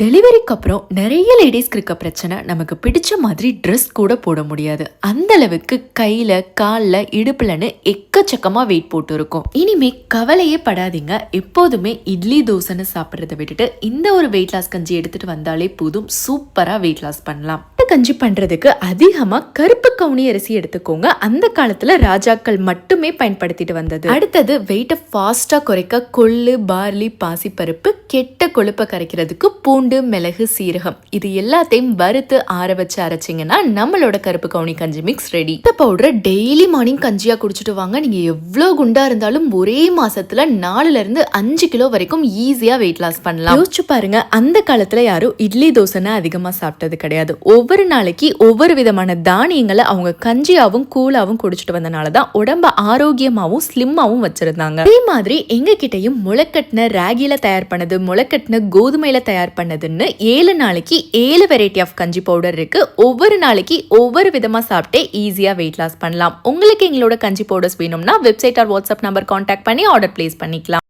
டெலிவரிக்கு அப்புறம் நிறைய லேடிஸ்க்கு இருக்க பிரச்சனை, நமக்கு பிடிச்ச மாதிரி ட்ரெஸ் கூட போட முடியாது. அந்த அளவுக்கு கையில கால்ல இடுப்புலன்னு எக்கச்சக்கமா வெயிட் போட்டு இருக்கும். இனிமே கவலையே படாதீங்க. எப்போதுமே இட்லி தோசைன்னு சாப்பிட்றத விட்டுட்டு இந்த ஒரு வெயிட் லாஸ் கஞ்சி எடுத்துட்டு வந்தாலே போதும், சூப்பரா வெயிட் லாஸ் பண்ணலாம். கஞ்சி பண்றதுக்கு அதிகமா கருப்பு கவுனி அரிசி எடுத்துக்கோங்க. அந்த காலத்துல ராஜாக்கள் மட்டுமே பயன்படுத்திட்டு வந்தது. அடுத்தது வெயிட்ட ஃபாஸ்டா குறைக்க கொள்ளு, பார்லி, பாசிப்பருப்பு, கெட்ட கொழுப்பை கரைக்கிறதுக்கு பூண்டு, மிளகு, சீரகம், இது எல்லாத்தையும் வறுத்து ஆற வச்சு அரைச்சிங்கன்னா நம்மளோட கருப்பு கவுனி கஞ்சி மிக்ஸ் ரெடி. இந்த பவுடரை டெய்லி மார்னிங் கஞ்சியா குடிச்சிட்டு வாங்க. நீங்க எவ்வளவு குண்டா இருந்தாலும் ஒரே மாசத்துல 4 to 5 கிலோ வரைக்கும் ஈஸியா வெயிட் லாஸ் பண்ணலாம். யோசிச்சு பாருங்க, அந்த காலத்துல யாரும் இட்லி தோசைன்னா அதிகமா சாப்பிட்டது கிடையாது. ஒவ்வொரு நாளைக்கு ஒவ்வொரு விதமான தானியங்களை அவங்க கஞ்சியாவும் கூழாவும் குடிச்சிட்டு வந்தனாலதான் உடம்ப ஆரோக்கியமாவும் ஸ்லிம்மாவும் வச்சிருந்தாங்க. அதே மாதிரி எங்க கிட்டையும் முளைக்கட்டின ராகில தயார் பண்ணது, முளைக்கட்டின கோதுமையில தயார் பண்ணதுன்னு 7 நாளைக்கு 7 வெரைட்டி ஆஃப் கஞ்சி பவுடர் இருக்கு. ஒவ்வொரு நாளைக்கு ஒவ்வொரு விதமா சாப்பிட்டே ஈஸியா வெயிட் லாஸ் பண்ணலாம். உங்களுக்கு எங்களோட கஞ்சி பவுடர்ஸ் வேணும்னா website R WhatsApp number contact பண்ணி ஆர்டர் பிளேஸ் பண்ணிக்கலாம்.